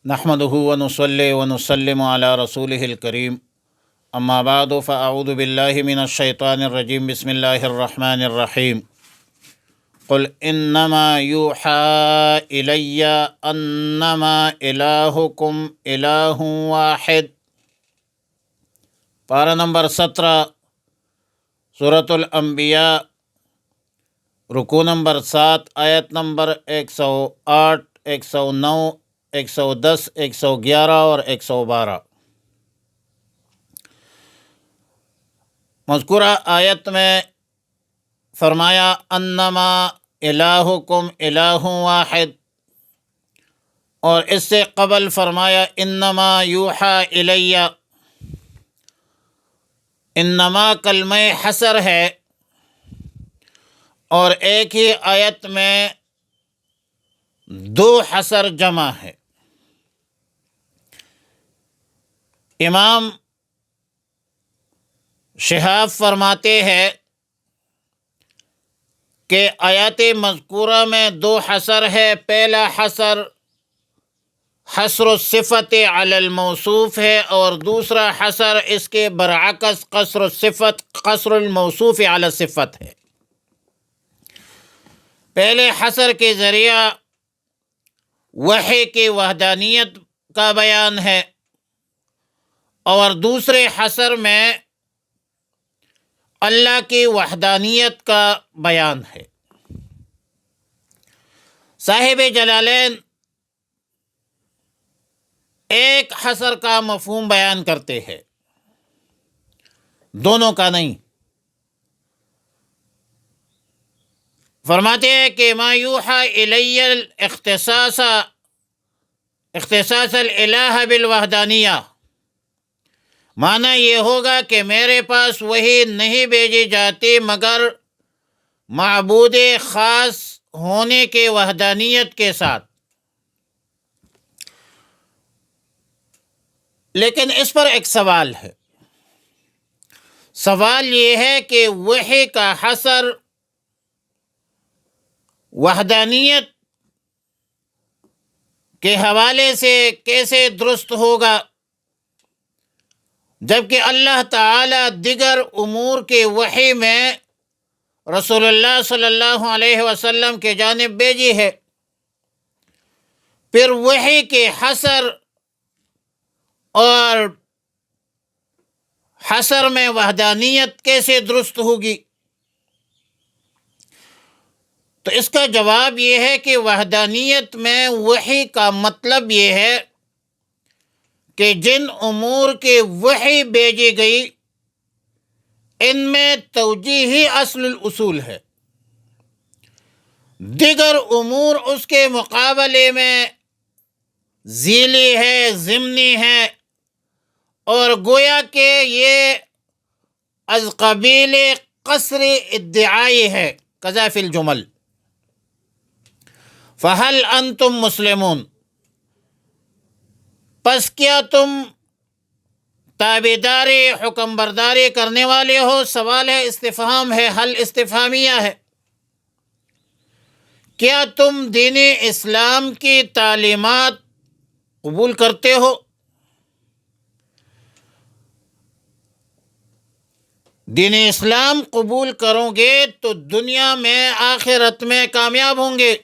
نحمدہ ونصلی ونسلم علی رسولہ الکریم اما بعد فاعوذ باللہ من الشیطان الرجیم بسم اللہ الرحمن الرحیم قل انما یوحی الی انما الہکم الہ واحد۔ پارہ نمبر 17 سورۃ الانبیاء، رکوع نمبر 7، آیت نمبر 108، 109، 110، 111 اور 112۔ مذکورہ آیت میں فرمایا انما الہکم الہ واحد، اور اس سے قبل فرمایا انما یوحی الی۔ انما کلمہ حصر ہے اور ایک ہی آیت میں دو حصر جمع ہے۔ امام شہاب فرماتے ہیں کہ آیات مذکورہ میں دو حصر ہے۔ پہلا حصر حصر الصفت علی الموصوف ہے، اور دوسرا حصر اس کے برعکس قصر الموصوف علی الصفت ہے۔ پہلے حصر کے ذریعہ وحی کی وحدانیت کا بیان ہے، اور دوسرے حصر میں اللہ کی وحدانیت کا بیان ہے۔ صاحب جلالین ایک حصر کا مفہوم بیان کرتے ہیں، دونوں کا نہیں۔ فرماتے ہیں کہ ما یوحی الی الاختصاص الالہ بالوحدانیہ، معنی یہ ہوگا کہ میرے پاس وحی نہیں بھیجی جاتی مگر معبود خاص ہونے کے وحدانیت کے ساتھ۔ لیکن اس پر ایک سوال ہے۔ سوال یہ ہے کہ وحی کا حصر وحدانیت کے حوالے سے کیسے درست ہوگا، جبکہ اللہ تعالی دیگر امور کے وحی میں رسول اللہ صلی اللہ علیہ وسلم کے جانب بھیجی ہے؟ پھر وحی کے حصر اور حصر میں وحدانیت کیسے درست ہوگی؟ تو اس کا جواب یہ ہے کہ وحدانیت میں وحی کا مطلب یہ ہے کہ جن امور کے وحی بھیجی گئی ان میں توجیہی اصل الاصول ہے، دیگر امور اس کے مقابلے میں ذیلی ہے، ضمنی ہے، اور گویا کہ یہ از قبیل قصر ادعائی ہے۔ کذا فی الجمل فہل انتم مسلمون، پس کیا تم تابعداری حکم برداری کرنے والے ہو؟ سوال ہے، استفہام ہے، حل استفہامیہ ہے۔ کیا تم دین اسلام کی تعلیمات قبول کرتے ہو؟ دین اسلام قبول کرو گے تو دنیا میں آخرت میں کامیاب ہوں گے۔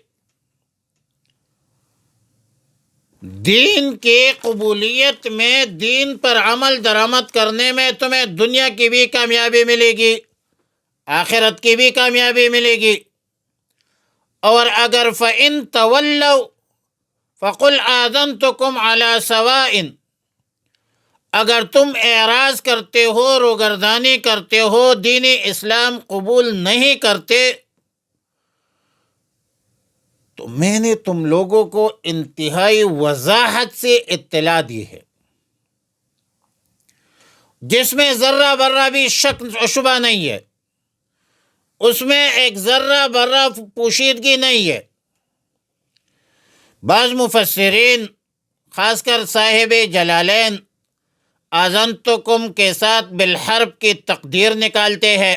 دین کی قبولیت میں، دین پر عمل درآمد کرنے میں تمہیں دنیا کی بھی کامیابی ملے گی، آخرت کی بھی کامیابی ملے گی۔ اور اگر فَإِن تَوَلَّوْا فَقُلْ آذَنْتُكُمْ عَلَى سَوَاءٍ، اگر تم اعراض کرتے ہو، روگردانی کرتے ہو، دین اسلام قبول نہیں کرتے، تو میں نے تم لوگوں کو انتہائی وضاحت سے اطلاع دی ہے، جس میں ذرہ برہ بھی شک و شبہ نہیں ہے، اس میں ایک ذرہ برہ پوشیدگی نہیں ہے۔ بعض مفسرین، خاص کر صاحب جلالین، آذنتکم کے ساتھ بالحرب کی تقدیر نکالتے ہیں،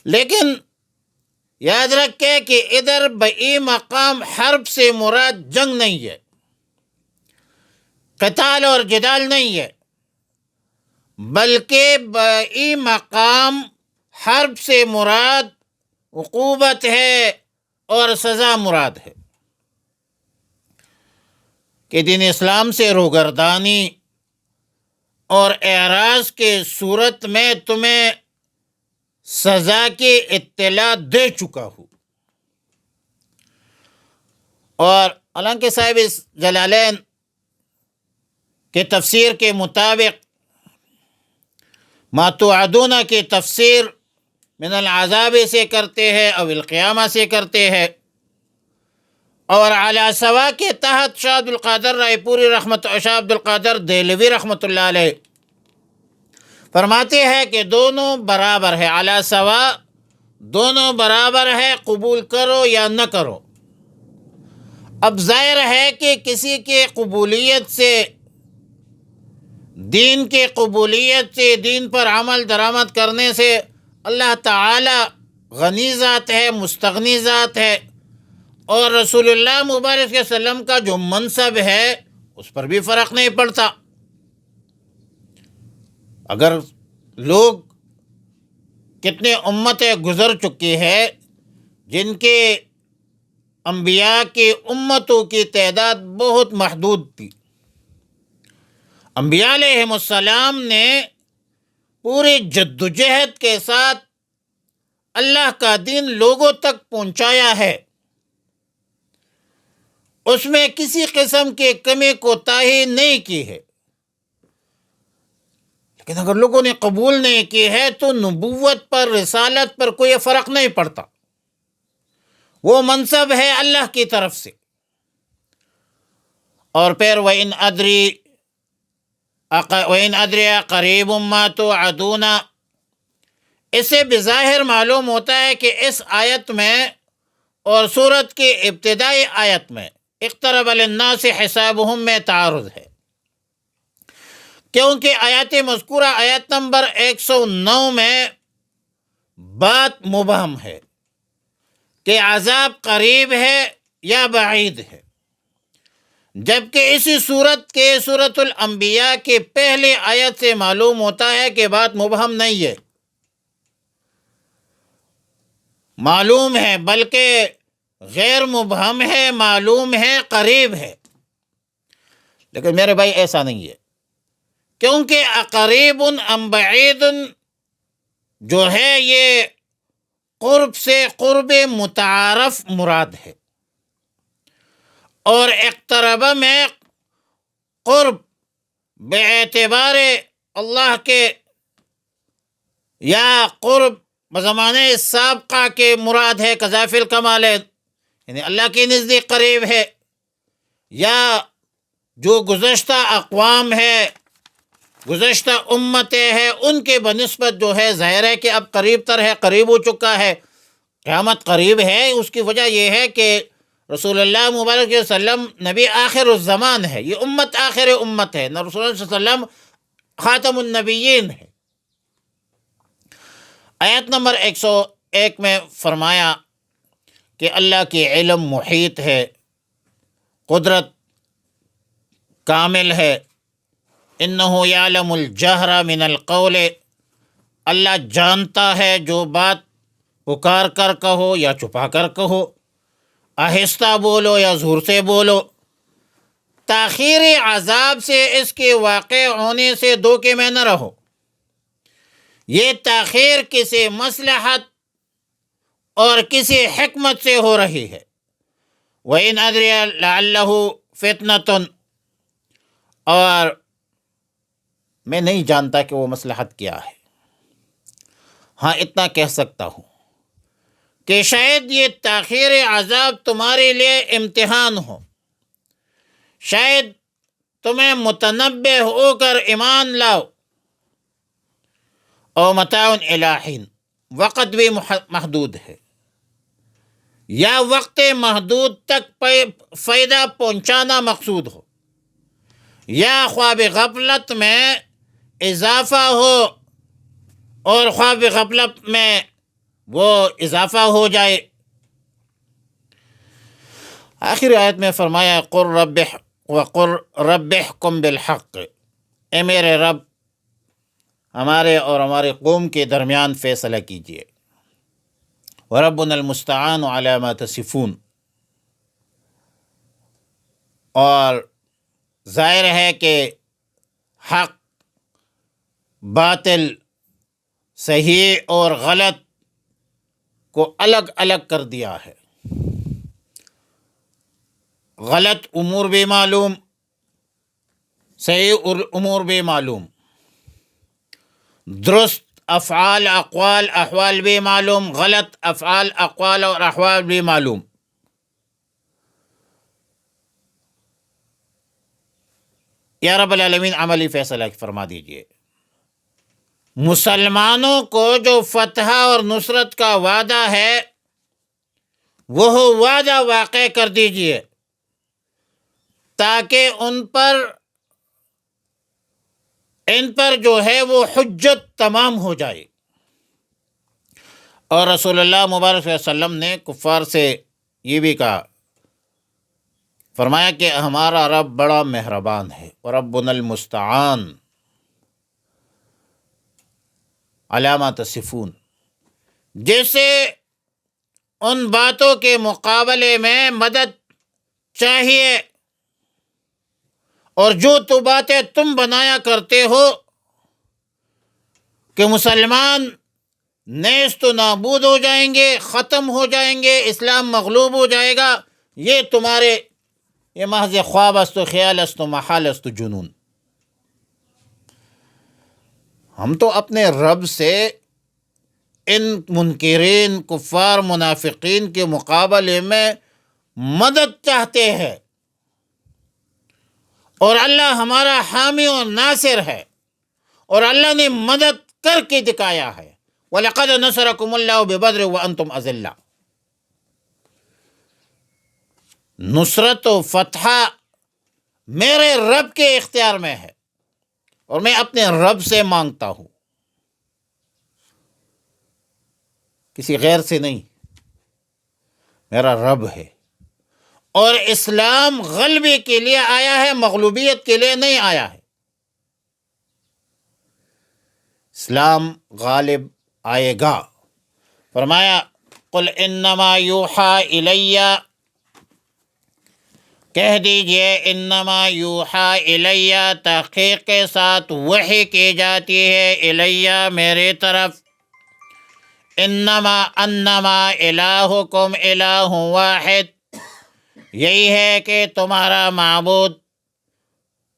لیکن یاد رکھیں کہ ادھر بئی مقام حرب سے مراد جنگ نہیں ہے، قتال اور جدال نہیں ہے، بلکہ بئی مقام حرب سے مراد عقوبت ہے اور سزا مراد ہے کہ دین اسلام سے روگردانی اور اعراض کے صورت میں تمہیں سزا کی اطلاع دے چکا ہوں۔ اور حالانکہ صاحب اس جلالین کے تفسیر کے مطابق ما توعدون کی تفسیر من العذاب سے کرتے ہیں او القیامہ سے کرتے ہیں، اور علی سوا کے تحت شاہ عبد القادر رائے پوری شاہ عبد القادر دہلوی رحمۃ اللہ علیہ فرماتے ہیں کہ دونوں برابر ہے، علی سوا دونوں برابر ہے، قبول کرو یا نہ کرو۔ اب ظاہر ہے کہ کسی کے قبولیت سے، دین کے قبولیت سے، دین پر عمل درآمد کرنے سے اللہ تعالی غنی ذات ہے، مستغنی ذات ہے، اور رسول اللہ مبارک صلی اللہ علیہ وسلم کا جو منصب ہے اس پر بھی فرق نہیں پڑتا۔ اگر لوگ کتنے امتیں گزر چکی ہے جن کے انبیاء کی امتوں کی تعداد بہت محدود تھی، انبیاء علیہم السلام نے پوری جدوجہد کے ساتھ اللہ کا دین لوگوں تک پہنچایا ہے، اس میں کسی قسم کی کمی کوتاہی نہیں کی ہے، لیکن اگر لوگوں نے قبول نہیں کی ہے تو نبوت پر، رسالت پر کوئی فرق نہیں پڑتا، وہ منصب ہے اللہ کی طرف سے۔ اور پھر وَإِنْ أَدْرِي قَرِيبٌ مَا تُوعَدُونَ، اس سے بظاہر معلوم ہوتا ہے کہ اس آیت میں اور سورت کی ابتدائی آیت میں اقترب للناس حسابهم میں تعارض ہے، کیونکہ آیات مذکورہ آیت نمبر 109 میں بات مبہم ہے کہ عذاب قریب ہے یا بعید ہے، جبکہ اسی صورت کے سورۃ الانبیاء کی پہلی آیت سے معلوم ہوتا ہے کہ بات مبہم نہیں ہے، معلوم ہے، بلکہ غیر مبہم ہے، معلوم ہے، قریب ہے۔ لیکن میرے بھائی ایسا نہیں ہے، کیونکہ اقریب ام بعید جو ہے یہ قرب سے قرب متعارف مراد ہے، اور اقترب میں قرب باعتبار اللہ کے یا قرب بزمانہ سابقہ کے مراد ہے، کذا فی الکمالین، یعنی اللہ کے نزدیک قریب ہے، یا جو گزشتہ اقوام ہے، گزشتہ امتیں ہیں، ان کے بنسبت جو ہے ظاہر ہے کہ اب قریب تر ہے، قریب ہو چکا ہے، قیامت قریب ہے۔ اس کی وجہ یہ ہے کہ رسول اللہ مبارک صلی اللہ علیہ وسلم نبی آخر الزمان ہے، یہ امت آخر امت ہے، نہ رسول اللہ صلی اللہ علیہ وسلم خاتم النبیین ہے۔ آیت نمبر 101 میں فرمایا کہ اللہ کی علم محیط ہے، قدرت کامل ہے، انہ یعلم الجہر من القول، اللہ جانتا ہے جو بات پکار کر کہو یا چھپا کر کہو، آہستہ بولو یا زور سے بولو۔ تاخیر عذاب سے، اس کے واقع ہونے سے دھوکے میں نہ رہو، یہ تاخیر کسی مصلحت اور کسی حکمت سے ہو رہی ہے۔ وَإِنْ أَدْرِيَ لَعَلَّهُ فِتْنَةٌ، اور میں نہیں جانتا کہ وہ مصلحت کیا ہے، ہاں اتنا کہہ سکتا ہوں کہ شاید یہ تاخیر عذاب تمہارے لیے امتحان ہو، شاید تمہیں متنبہ ہو کر ایمان لاؤ، او متاع الی حین، وقت بھی محدود ہے، یا وقت محدود تک فائدہ پہنچانا مقصود ہو، یا خواب غفلت میں اضافہ ہو اور خواب غفلت میں وہ اضافہ ہو جائے۔ آخر آیت میں فرمایا وقر رب احکم بالحق، اے میرے رب ہمارے اور ہمارے قوم کے درمیان فیصلہ کیجیے۔ وربنا المستعان علی ما تصفون، اور ظاہر ہے کہ حق باطل صحیح اور غلط کو الگ الگ کر دیا ہے۔ غلط امور بھی معلوم، صحیح امور بھی معلوم، درست افعال اقوال احوال بھی معلوم، غلط افعال اقوال اور احوال بھی معلوم۔ یا رب العالمین عملی فیصلہ فرما دیجیے۔ مسلمانوں کو جو فتح اور نصرت کا وعدہ ہے وہ وعدہ واقع کر دیجیے، تاکہ ان پر جو ہے وہ حجت تمام ہو جائے۔ اور رسول اللہ مبارک صلی اللہ علیہ وسلم نے کفار سے یہ بھی کہا، فرمایا کہ ہمارا رب بڑا مہربان ہے، وربنا المستعان علی ما تصفون۔ جیسے ان باتوں کے مقابلے میں مدد چاہیے، اور جو تو باتیں تم بنایا کرتے ہو کہ مسلمان نیست و نابود ہو جائیں گے، ختم ہو جائیں گے، اسلام مغلوب ہو جائے گا، یہ محض خواب است و خیال است و محال است و جنون۔ ہم تو اپنے رب سے ان منکرین کفار منافقین کے مقابلے میں مدد چاہتے ہیں، اور اللہ ہمارا حامی و ناصر ہے، اور اللہ نے مدد کر کے دکھایا ہے۔ وَلَقَدْ نَصَرَكُمُ اللَّهُ بِبَدْرٍ وَأَنْتُمْ أَذِلَّةٌ۔ نصرت و فتح میرے رب کے اختیار میں ہے، اور میں اپنے رب سے مانگتا ہوں، کسی غیر سے نہیں، میرا رب ہے۔ اور اسلام غلبے کے لیے آیا ہے، مغلوبیت کے لیے نہیں آیا ہے۔ اسلام غالب آئے گا۔ فرمایا قل انما یوحی الی، کہہ دیجئے انما یوحی الی، تحقیق کے ساتھ وحی کی جاتی ہے، الی میری طرف، انما الہکم الہ واحد، یہی ہے کہ تمہارا معبود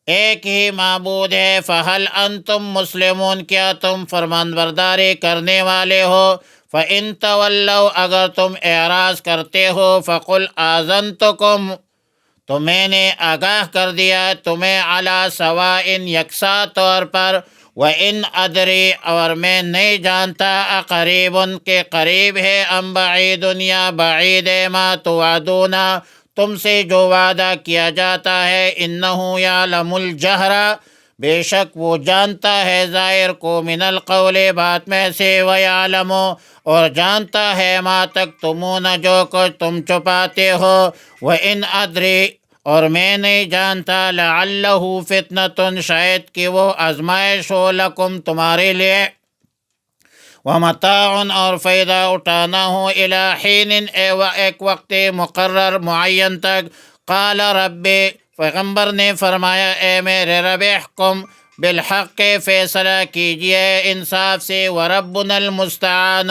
ایک ہی معبود ہے، فہل انتم مسلمون، کیا تم فرمانبرداری کرنے والے ہو؟ فإن تولوا، اگر تم اعراض کرتے ہو، فقل آذنتکم، تو میں نے آگاہ کر دیا تمہیں، علی سواء، یکساں طور پر، وإن ادری، اور میں نہیں جانتا، اقریب، کے قریب ہے، ام بعید، یا بعید ہے، ما توعدون، تم سے جو وعدہ کیا جاتا ہے، انہ یعلم الجہر، بے شک وہ جانتا ہے ظاہر کو، من القول، بات میں سے، ویعلم، اور جانتا ہے، ما تکتمون، جو کچھ تم چھپاتے ہو، وإن ادری، اور میں نہیں جانتا، لعلہ فتنۃ، شاید کہ وہ آزمائش ہو، لکم، تمہارے لیے، ومتاع، اور فائدہ اٹھانا ہو، الی حین، ایک وقت مقرر معین تک، قال رب، پیغمبر نے فرمایا اے میرے رب، احکم بالحق، فیصلہ کیجئے انصاف سے، وربنا المستعان،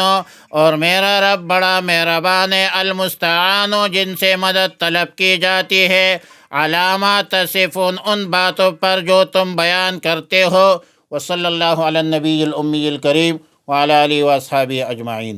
اور میرا رب بڑا مہربان ہے، المستعان، جن سے مدد طلب کی جاتی ہے، علامات تصفون، ان باتوں پر جو تم بیان کرتے ہو۔ وصلی اللہ علی النبی الامی الکریم وعلی آلہ واصحابہ اجمعین۔